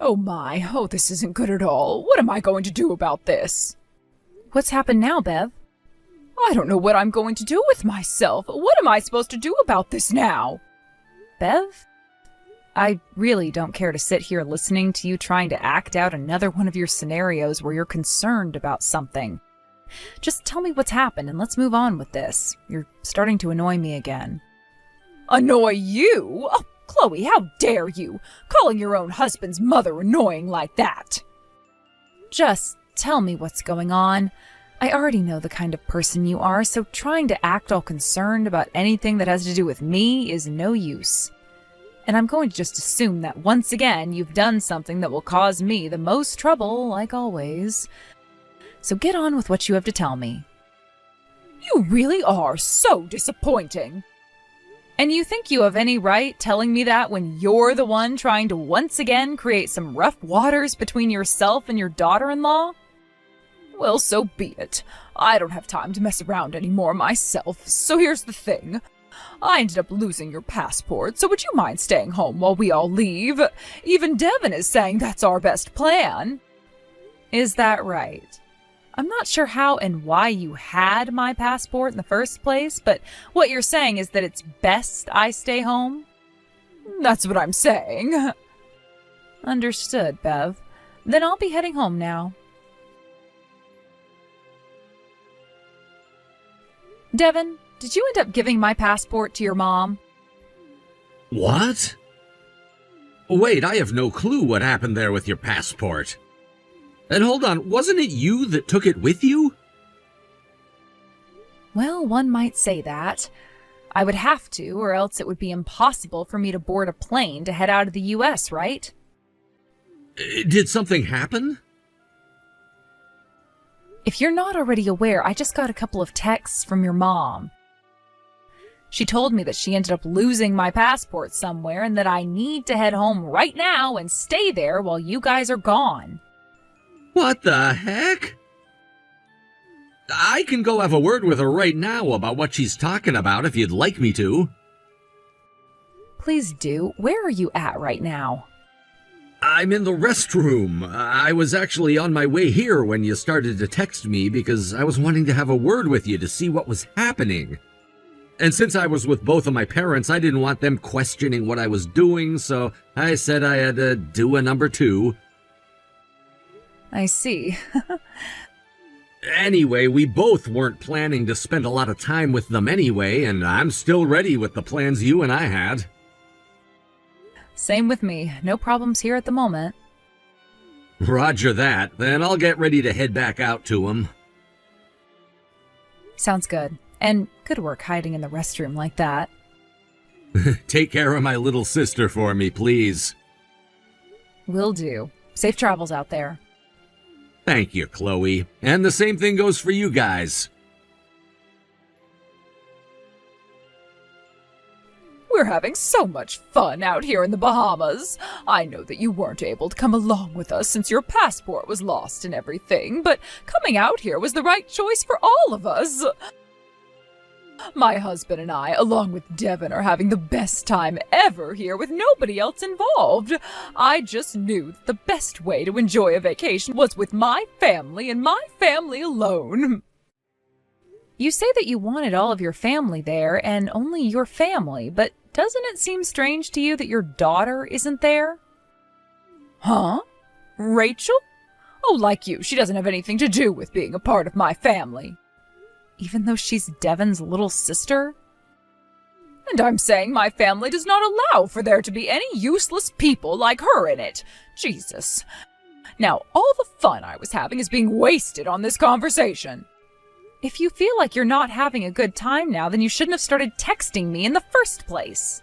Oh my, oh, this isn't good at all. What am I going to do about this? What's happened now, Bev? I don't know what I'm going to do with myself. What am I supposed to do about this now? Bev? I really don't care to sit here listening to you trying to act out another one of your scenarios where you're concerned about something. Just tell me what's happened and let's move on with this. You're starting to annoy me again. Annoy you? Oh, Chloe, how dare you? Calling your own husband's mother annoying like that. Just tell me what's going on. I already know the kind of person you are, so trying to act all concerned about anything that has to do with me is no use. And I'm going to just assume that once again you've done something that will cause me the most trouble, like always. So get on with what you have to tell me. You really are so disappointing. And you think you have any right telling me that when you're the one trying to once again create some rough waters between yourself and your daughter-in-law? Well, so be it. I don't have time to mess around anymore myself, so here's the thing. I ended up losing your passport, so would you mind staying home while we all leave? Even Devin is saying that's our best plan. Is that right? I'm not sure how and why you had my passport in the first place, but what you're saying is that it's best I stay home? That's what I'm saying. Understood, Bev. Then I'll be heading home now. Devin, did you end up giving my passport to your mom? What? Wait, I have no clue what happened there with your passport. And hold on, wasn't it you that took it with you? Well, one might say that. I would have to, or else it would be impossible for me to board a plane to head out of the US, right? Did something happen? If you're not already aware, I just got a couple of texts from your mom. She told me that she ended up losing my passport somewhere and that I need to head home right now and stay there while you guys are gone. What the heck? I can go have a word with her right now about what she's talking about if you'd like me to. Please do. Where are you at right now? I'm in the restroom. I was actually on my way here when you started to text me because I was wanting to have a word with you to see what was happening. And since I was with both of my parents, I didn't want them questioning what I was doing, so I said I had to do a number 2. I see. Anyway, we both weren't planning to spend a lot of time with them anyway, and I'm still ready with the plans you and I had. Same with me. No problems here at the moment. Roger that. Then I'll get ready to head back out to them. Sounds good. And good work hiding in the restroom like that. Take care of my little sister for me, please. Will do. Safe travels out there. Thank you, Chloe. And the same thing goes for you guys. We're having so much fun out here in the Bahamas. I know that you weren't able to come along with us since your passport was lost and everything, but coming out here was the right choice for all of us. My husband and I, along with Devin, are having the best time ever here with nobody else involved. I just knew that the best way to enjoy a vacation was with my family and my family alone. You say that you wanted all of your family there and only your family, but doesn't it seem strange to you that your daughter isn't there? Huh? Rachel? Oh, like you, she doesn't have anything to do with being a part of my family. Even though she's Devin's little sister? And I'm saying my family does not allow for there to be any useless people like her in it. Jesus. Now, all the fun I was having is being wasted on this conversation. If you feel like you're not having a good time now, then you shouldn't have started texting me in the first place.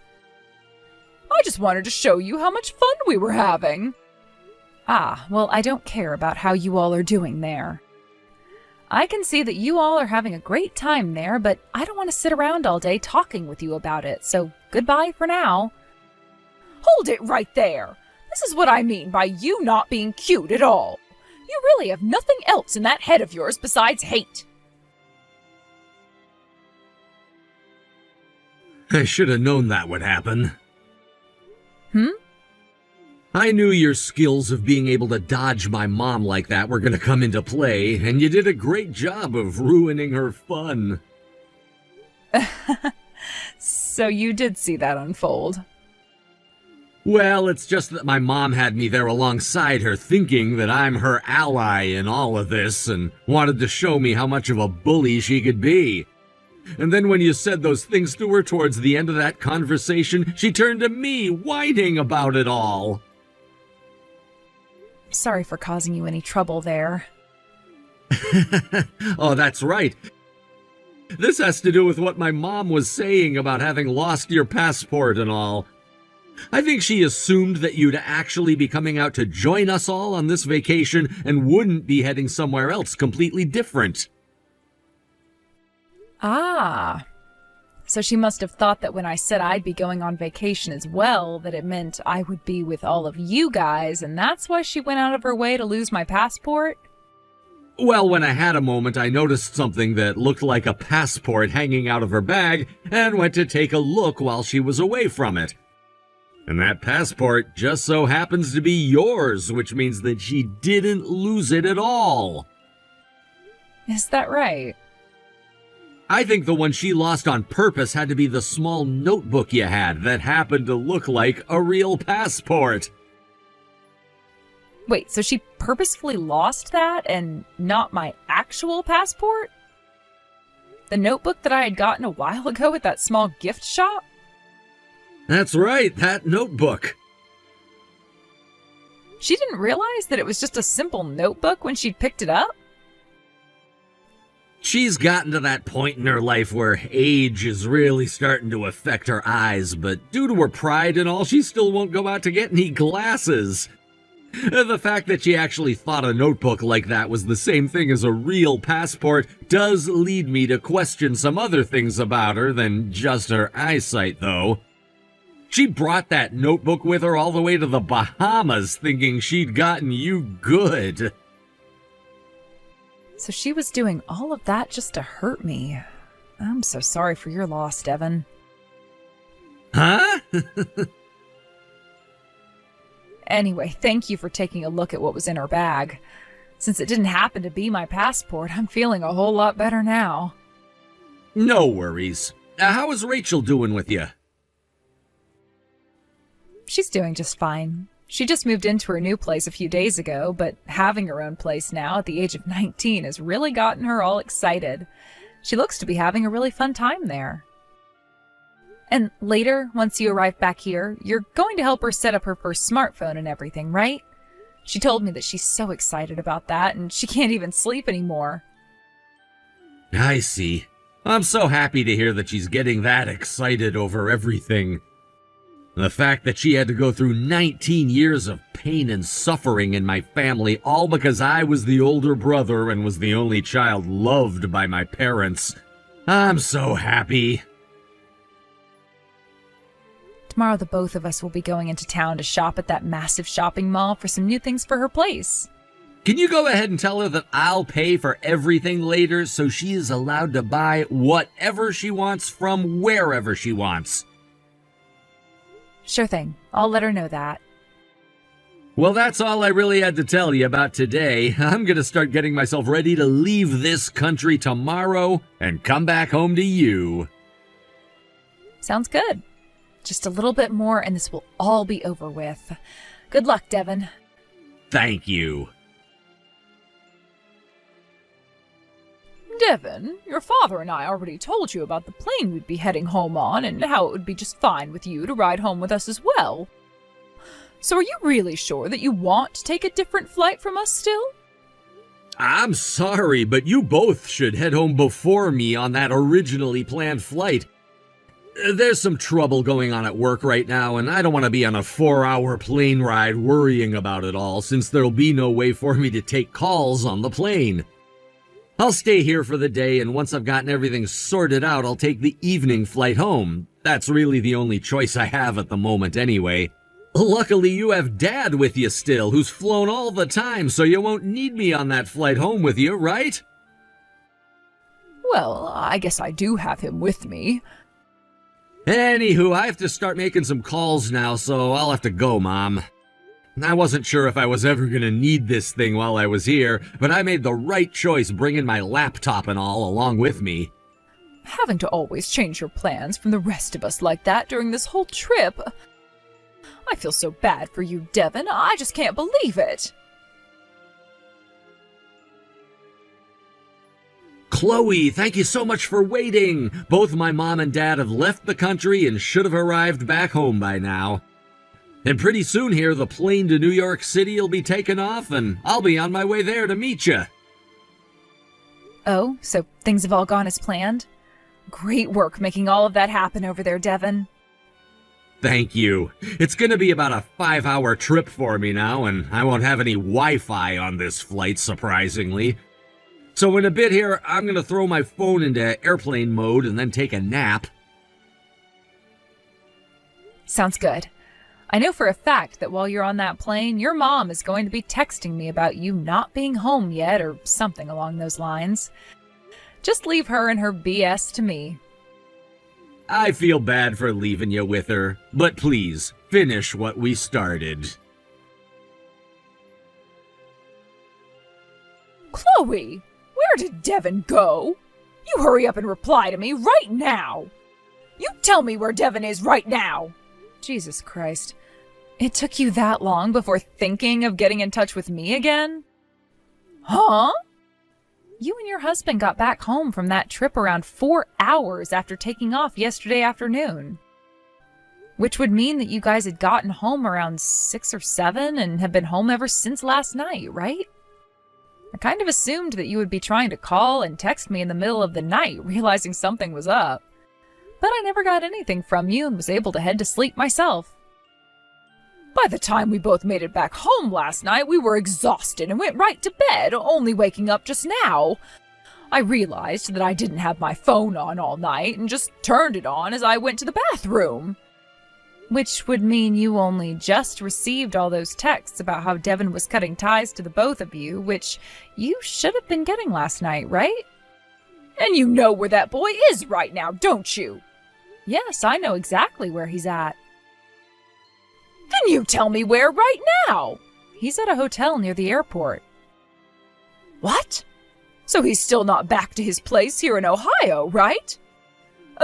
I just wanted to show you how much fun we were having. Ah, well, I don't care about how you all are doing there. I can see that you all are having a great time there, but I don't want to sit around all day talking with you about it, so goodbye for now. Hold it right there. This is what I mean by you not being cute at all. You really have nothing else in that head of yours besides hate. I should have known that would happen. I knew your skills of being able to dodge my mom like that were going to come into play, and you did a great job of ruining her fun. So you did see that unfold. Well, it's just that my mom had me there alongside her, thinking that I'm her ally in all of this, and wanted to show me how much of a bully she could be. And then when you said those things to her towards the end of that conversation, she turned to me, whining about it all. Sorry for causing you any trouble there. Oh, that's right. This has to do with what my mom was saying about having lost your passport and all. I think she assumed that you'd actually be coming out to join us all on this vacation and wouldn't be heading somewhere else completely different. Ah. So she must have thought that when I said I'd be going on vacation as well, that it meant I would be with all of you guys, and that's why she went out of her way to lose my passport? Well, when I had a moment, I noticed something that looked like a passport hanging out of her bag and went to take a look while she was away from it. And that passport just so happens to be yours, which means that she didn't lose it at all. Is that right? I think the one she lost on purpose had to be the small notebook you had that happened to look like a real passport. Wait, so she purposefully lost that and not my actual passport? The notebook that I had gotten a while ago at that small gift shop? That's right, that notebook. She didn't realize that it was just a simple notebook when she'd picked it up? She's gotten to that point in her life where age is really starting to affect her eyes, but due to her pride and all, she still won't go out to get any glasses. The fact that she actually thought a notebook like that was the same thing as a real passport does lead me to question some other things about her than just her eyesight, though. She brought that notebook with her all the way to the Bahamas thinking she'd gotten you good. So she was doing all of that just to hurt me. I'm so sorry for your loss, Devin. Huh? Anyway, thank you for taking a look at what was in her bag. Since it didn't happen to be my passport, I'm feeling a whole lot better now. No worries. How is Rachel doing with you? She's doing just fine. She just moved into her new place a few days ago, but having her own place now at the age of 19 has really gotten her all excited. She looks to be having a really fun time there. And later, once you arrive back here, you're going to help her set up her first smartphone and everything, right? She told me that she's so excited about that, and she can't even sleep anymore. I see. I'm so happy to hear that she's getting that excited over everything. The fact that she had to go through 19 years of pain and suffering in my family, all because I was the older brother and was the only child loved by my parents. I'm so happy. Tomorrow the both of us will be going into town to shop at that massive shopping mall for some new things for her place. Can you go ahead and tell her that I'll pay for everything later so she is allowed to buy whatever she wants from wherever she wants? Sure thing. I'll let her know that. Well, that's all I really had to tell you about today. I'm going to start getting myself ready to leave this country tomorrow and come back home to you. Sounds good. Just a little bit more and this will all be over with. Good luck, Devin. Thank you. Devin, your father and I already told you about the plane we'd be heading home on and how it would be just fine with you to ride home with us as well. So are you really sure that you want to take a different flight from us still? I'm sorry, but you both should head home before me on that originally planned flight. There's some trouble going on at work right now, and I don't want to be on a 4-hour plane ride worrying about it all, since there'll be no way for me to take calls on the plane. I'll stay here for the day, and once I've gotten everything sorted out, I'll take the evening flight home. That's really the only choice I have at the moment anyway. Luckily, you have Dad with you still, who's flown all the time, so you won't need me on that flight home with you, right? Well, I guess I do have him with me. Anywho, I have to start making some calls now, so I'll have to go, Mom. I wasn't sure if I was ever gonna need this thing while I was here, but I made the right choice bringing my laptop and all along with me. Having to always change your plans from the rest of us like that during this whole trip. I feel so bad for you, Devin. I just can't believe it. Chloe, thank you so much for waiting. Both my mom and dad have left the country and should have arrived back home by now. And pretty soon here, the plane to New York City will be taking off, and I'll be on my way there to meet you. Oh, so things have all gone as planned? Great work making all of that happen over there, Devin. Thank you. It's gonna be about a 5-hour trip for me now, and I won't have any Wi-Fi on this flight, surprisingly. So in a bit here, I'm gonna throw my phone into airplane mode and then take a nap. Sounds good. I know for a fact that while you're on that plane, your mom is going to be texting me about you not being home yet or something along those lines. Just leave her and her BS to me. I feel bad for leaving you with her, but please, finish what we started. Chloe, where did Devin go? You hurry up and reply to me right now. You tell me where Devin is right now. Jesus Christ. It took you that long before thinking of getting in touch with me again? Huh? You and your husband got back home from that trip around 4 hours after taking off yesterday afternoon. Which would mean that you guys had gotten home around 6 or 7 and have been home ever since last night, right? I kind of assumed that you would be trying to call and text me in the middle of the night, realizing something was up. But I never got anything from you and was able to head to sleep myself. By the time we both made it back home last night, we were exhausted and went right to bed, only waking up just now. I realized that I didn't have my phone on all night and just turned it on as I went to the bathroom. Which would mean you only just received all those texts about how Devin was cutting ties to the both of you, which you should have been getting last night, right? And you know where that boy is right now, don't you? Yes, I know exactly where he's at. Then you tell me where right now. He's at a hotel near the airport. What? So he's still not back to his place here in Ohio, right?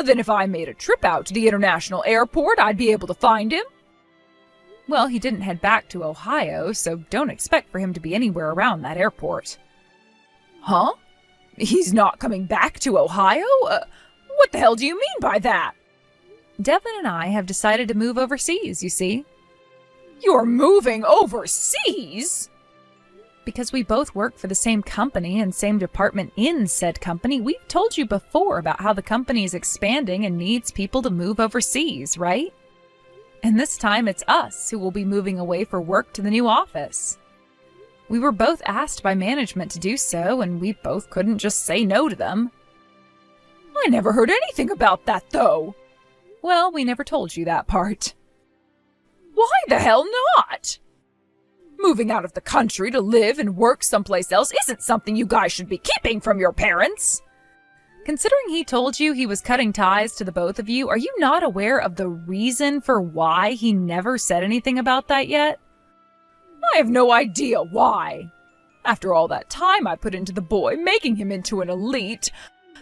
Then if I made a trip out to the international airport, I'd be able to find him? Well, he didn't head back to Ohio, so don't expect for him to be anywhere around that airport. Huh? He's not coming back to Ohio? What the hell do you mean by that? Devin and I have decided to move overseas, you see. You're moving overseas? Because we both work for the same company and same department in said company, we've told you before about how the company is expanding and needs people to move overseas, right? And this time it's us who will be moving away for work to the new office. We were both asked by management to do so, and we both couldn't just say no to them. I never heard anything about that, though. Well, we never told you that part. Why the hell not? Moving out of the country to live and work someplace else isn't something you guys should be keeping from your parents. Considering he told you he was cutting ties to the both of you, are you not aware of the reason for why he never said anything about that yet? I have no idea why. After all that time I put into the boy, making him into an elite,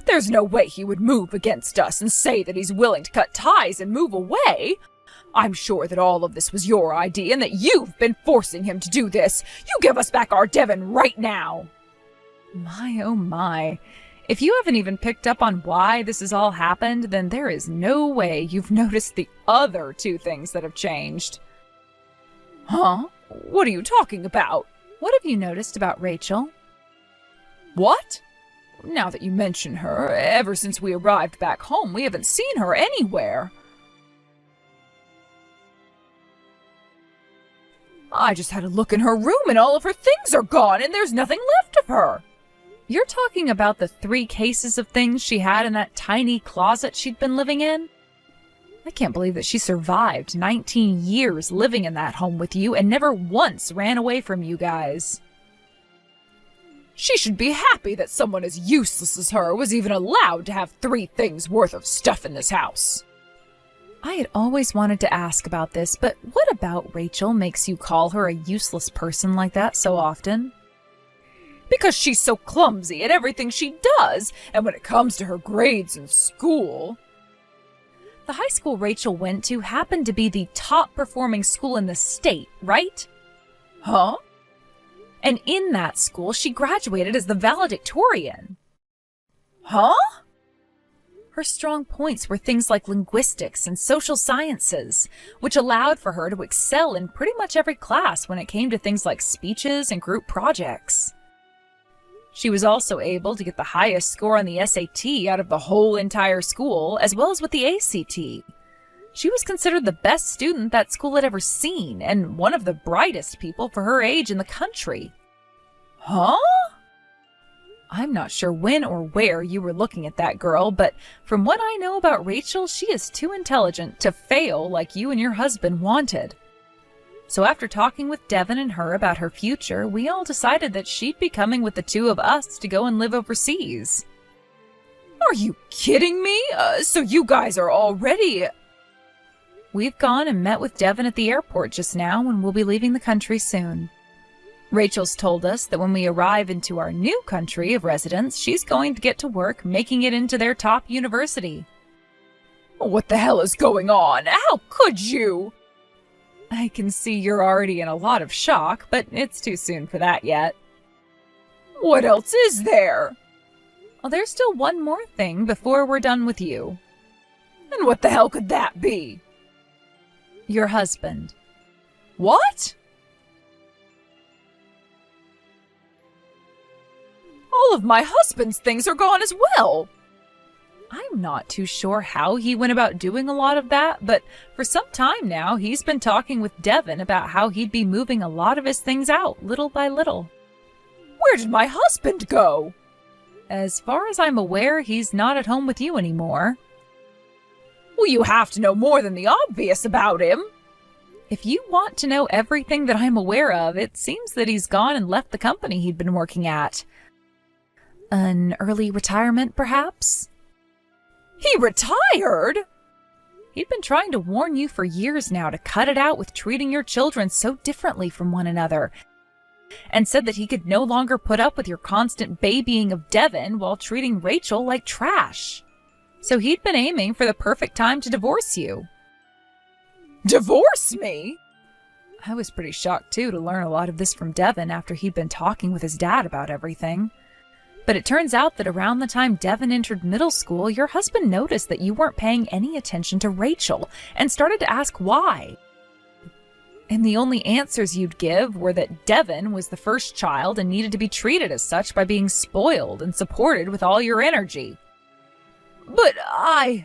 there's no way he would move against us and say that he's willing to cut ties and move away. I'm sure that all of this was your idea and that you've been forcing him to do this. You give us back our Devin right now. My, oh my. If you haven't even picked up on why this has all happened, then there is no way you've noticed the other 2 things that have changed. Huh? What are you talking about? What have you noticed about Rachel? What? Now that you mention her, ever since we arrived back home, we haven't seen her anywhere. I just had a look in her room and all of her things are gone and there's nothing left of her. You're talking about the 3 cases of things she had in that tiny closet she'd been living in? I can't believe that she survived 19 years living in that home with you and never once ran away from you guys. She should be happy that someone as useless as her was even allowed to have 3 things worth of stuff in this house. I had always wanted to ask about this, but what about Rachel makes you call her a useless person like that so often? Because she's so clumsy at everything she does, and when it comes to her grades in school. The high school Rachel went to happened to be the top performing school in the state, right? Huh? And in that school, she graduated as the valedictorian. Huh? Her strong points were things like linguistics and social sciences, which allowed for her to excel in pretty much every class when it came to things like speeches and group projects. She was also able to get the highest score on the SAT out of the whole entire school, as well as with the ACT. She was considered the best student that school had ever seen, and one of the brightest people for her age in the country. Huh? I'm not sure when or where you were looking at that girl, but from what I know about Rachel, she is too intelligent to fail like you and your husband wanted. So after talking with Devin and her about her future, we all decided that she'd be coming with the two of us to go and live overseas. Are you kidding me? So you guys are already... We've gone and met with Devin at the airport just now, and we'll be leaving the country soon. Rachel's told us that when we arrive into our new country of residence, she's going to get to work making it into their top university. What the hell is going on? How could you? I can see you're already in a lot of shock, but it's too soon for that yet. What else is there? Well, there's still one more thing before we're done with you. And what the hell could that be? Your husband. What? All of my husband's things are gone as well. I'm not too sure how he went about doing a lot of that, but for some time now, he's been talking with Devin about how he'd be moving a lot of his things out, little by little. Where did my husband go? As far as I'm aware, he's not at home with you anymore. Well, you have to know more than the obvious about him. If you want to know everything that I'm aware of, it seems that he's gone and left the company he'd been working at. An early retirement, perhaps? He retired? He'd been trying to warn you for years now to cut it out with treating your children so differently from one another, and said that he could no longer put up with your constant babying of Devin while treating Rachel like trash. So he'd been aiming for the perfect time to divorce you. Divorce me? I was pretty shocked, too, to learn a lot of this from Devin after he'd been talking with his dad about everything. But it turns out that around the time Devin entered middle school, your husband noticed that you weren't paying any attention to Rachel and started to ask why. And the only answers you'd give were that Devin was the first child and needed to be treated as such by being spoiled and supported with all your energy. But I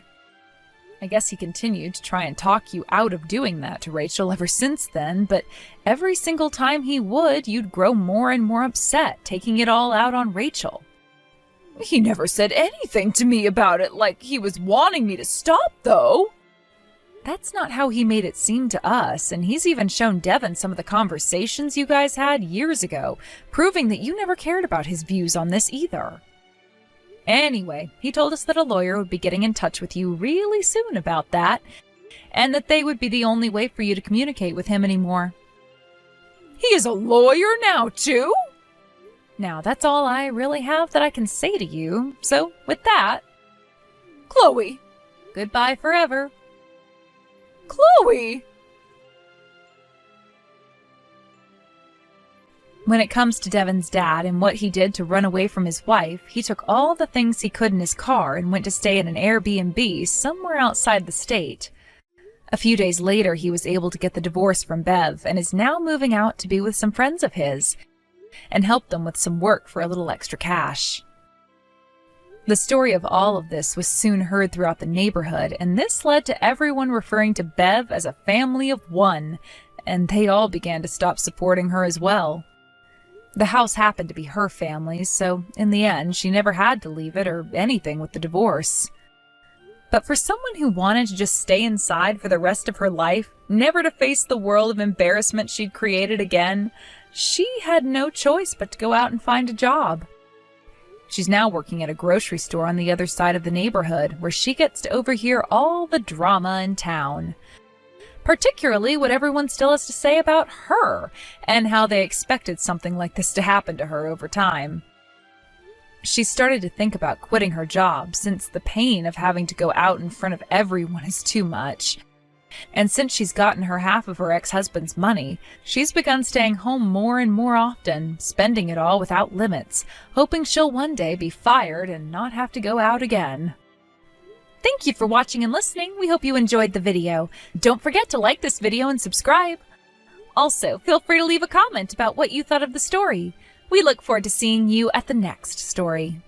guess he continued to try and talk you out of doing that to Rachel ever since then, but every single time he would, you'd grow more and more upset, taking it all out on Rachel. He never said anything to me about it, like he was wanting me to stop, though. That's not how he made it seem to us, and he's even shown Devin some of the conversations you guys had years ago, proving that you never cared about his views on this either. Anyway, he told us that a lawyer would be getting in touch with you really soon about that, and that they would be the only way for you to communicate with him anymore. He is a lawyer now, too? Now, that's all I really have that I can say to you, so with that... Chloe! Goodbye forever. Chloe! When it comes to Devin's dad and what he did to run away from his wife, he took all the things he could in his car and went to stay at an Airbnb somewhere outside the state. A few days later, he was able to get the divorce from Bev and is now moving out to be with some friends of his and help them with some work for a little extra cash. The story of all of this was soon heard throughout the neighborhood, and this led to everyone referring to Bev as a family of one, and they all began to stop supporting her as well. The house happened to be her family's, so in the end, she never had to leave it or anything with the divorce. But for someone who wanted to just stay inside for the rest of her life, never to face the world of embarrassment she'd created again, she had no choice but to go out and find a job. She's now working at a grocery store on the other side of the neighborhood, where she gets to overhear all the drama in town. Particularly what everyone still has to say about her, and how they expected something like this to happen to her over time. She started to think about quitting her job, since the pain of having to go out in front of everyone is too much. And since she's gotten her half of her ex-husband's money, she's begun staying home more and more often, spending it all without limits, hoping she'll one day be fired and not have to go out again. Thank you for watching and listening. We hope you enjoyed the video. Don't forget to like this video and subscribe. Also, feel free to leave a comment about what you thought of the story. We look forward to seeing you at the next story.